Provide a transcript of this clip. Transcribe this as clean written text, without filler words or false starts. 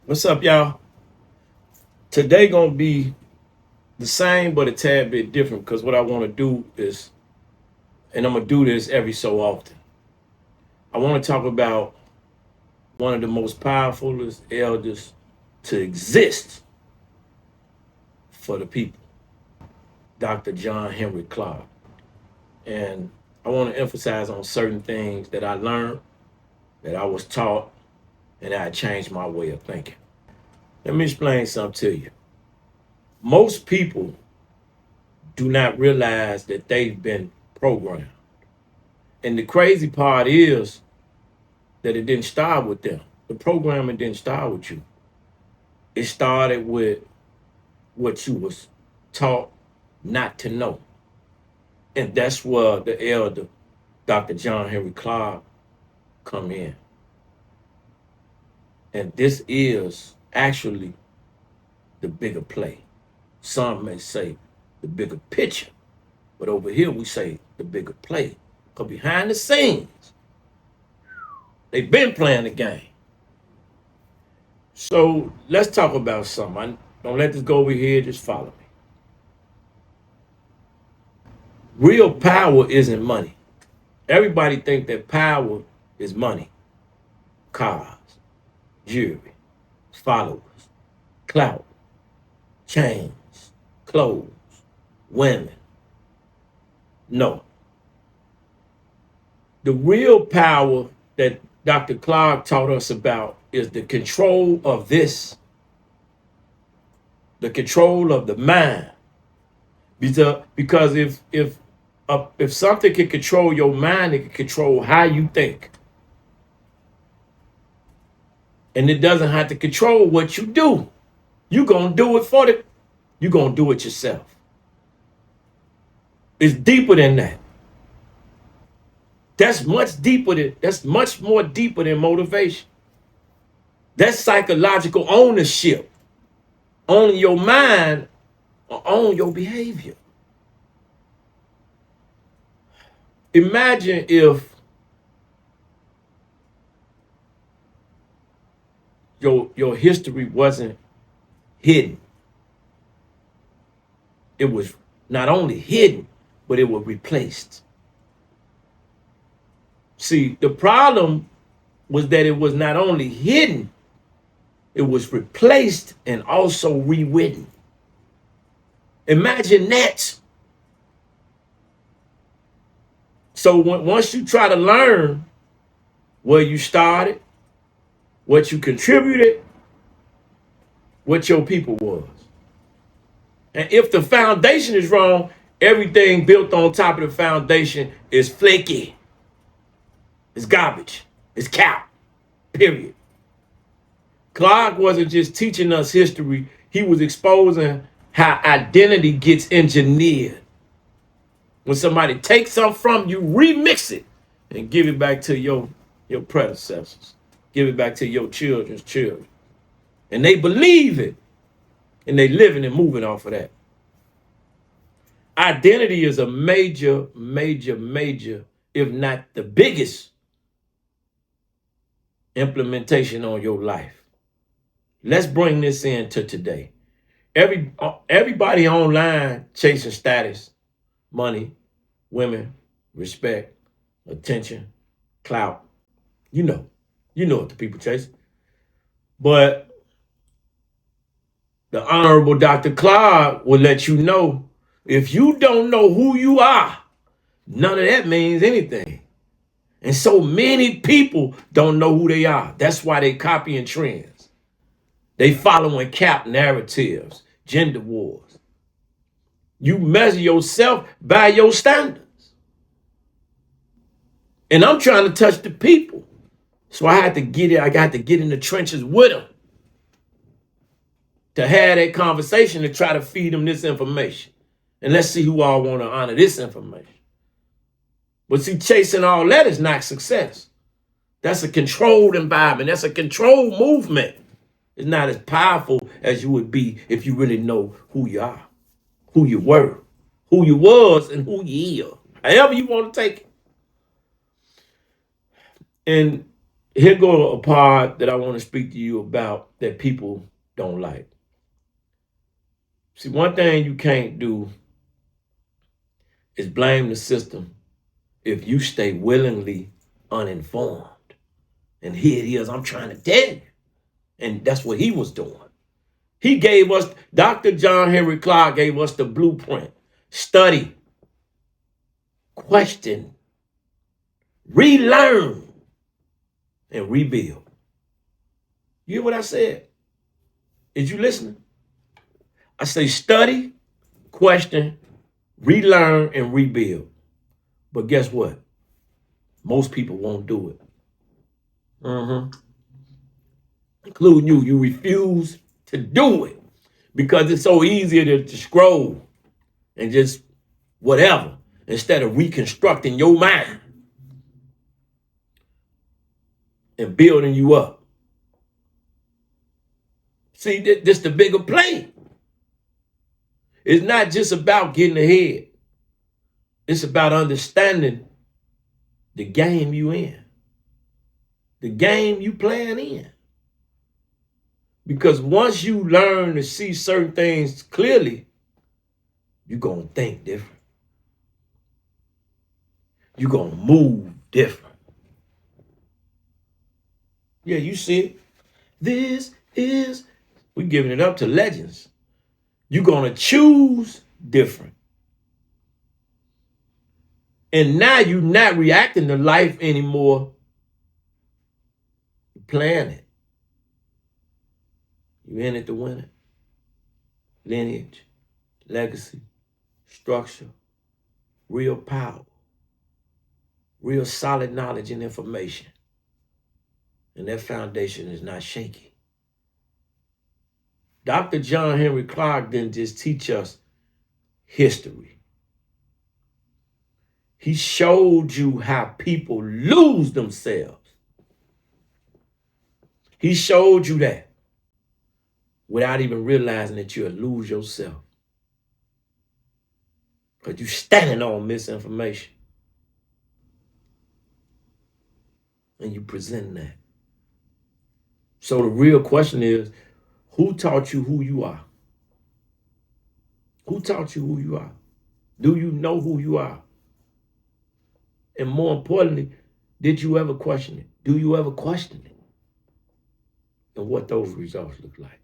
What's up, y'all? Today gonna be the same, but a tad bit different because what I want to do is, and I'm gonna do this every so often. I want to talk about one of the most powerful elders to exist for the people, Dr. John Henrik Clarke. And I want to emphasize on certain things that I learned, that I was taught, and that I changed my way of thinking. Let me explain something to you. Most people do not realize that they've been programmed. And the crazy part is that it didn't start with them. The programming didn't start with you. It started with what you was taught not to know. And that's where the elder, Dr. John Henry Clarke, come in. And this is actually the bigger play. Some may say the bigger picture, but over here we say the bigger play. Because behind the scenes, they've been playing the game. So let's talk about something. Don't let this go over here, just follow me. Real power isn't money. Everybody think that power is money, cars, jewelry, followers, clout, chains, clothes, women. No. The real power that Dr. Clarke taught us about is the control of this, the control of the mind. Because if something can control your mind, it can control how you think. And it doesn't have to control what you do. You're going to do it for it. You're going to do it yourself. It's deeper than that. That's much more deeper than motivation. That's psychological ownership. Owning your mind or own your behavior. Imagine if your history wasn't hidden. It was not only hidden, but it was replaced. See, the problem was that it was not only hidden, it was replaced and also rewritten. Imagine that. So once you try to learn where you started, what you contributed, what your people was. And if the foundation is wrong, everything built on top of the foundation is flaky. It's garbage. It's cap. Period. Clarke wasn't just teaching us history. He was exposing how identity gets engineered. When somebody takes something from you, remix it and give it back to your predecessors. Give it back to your children's children. And they believe it. And they living and moving off of that. Identity is a major, if not the biggest implementation on your life. Let's bring this into today. Everybody online chasing status, money, women, respect, attention, clout. You know what the people chase. But the Honorable Dr. Clarke will let you know, if you don't know who you are, none of that means anything. And so many people don't know who they are. That's why they copying trends. They following cap narratives, gender wars. You measure yourself by your standards. And I'm trying to touch the people. So I had to get it. I got to get in the trenches with them to have that conversation to try to feed them this information. And let's see who all want to honor this information. But see, chasing all that is not success. That's a controlled environment. That's a controlled movement. It's not as powerful as you would be if you really know who you are, who you were, who you was, and who you are. However you want to take it. And Here go a part that I want to speak to you about that people don't like. See, one thing you can't do is blame the system if you stay willingly uninformed. And here it is, I'm trying to tell you. And that's what he was doing. He gave us, Dr. John Henrik Clarke gave us the blueprint. Study, question, relearn, and rebuild. You hear what I said? Is you listening? I say study, question, relearn, and rebuild. But guess what? Most people won't do it. Including you. You refuse to do it because it's so easy to scroll and just whatever instead of reconstructing your mind and building you up. See, this the bigger play. It's not just about getting ahead. It's about understanding the game you in, the game you playing in. Because once you learn to see certain things clearly, you're going to think different. You're going to move different. Yeah, you see it. This is, we're giving it up to legends. You're going to choose different. And now you're not reacting to life anymore. You're playing it. You're in it to win it. Lineage, legacy, structure, real power, real solid knowledge and information. And that foundation is not shaky. Dr. John Henrik Clarke didn't just teach us history. He showed you how people lose themselves. He showed you that without even realizing that you'll lose yourself. Because you're standing on misinformation. And you present that. So the real question is, who taught you who you are? Who taught you who you are? Do you know who you are? And more importantly, did you ever question it? Do you ever question it? And what those results look like?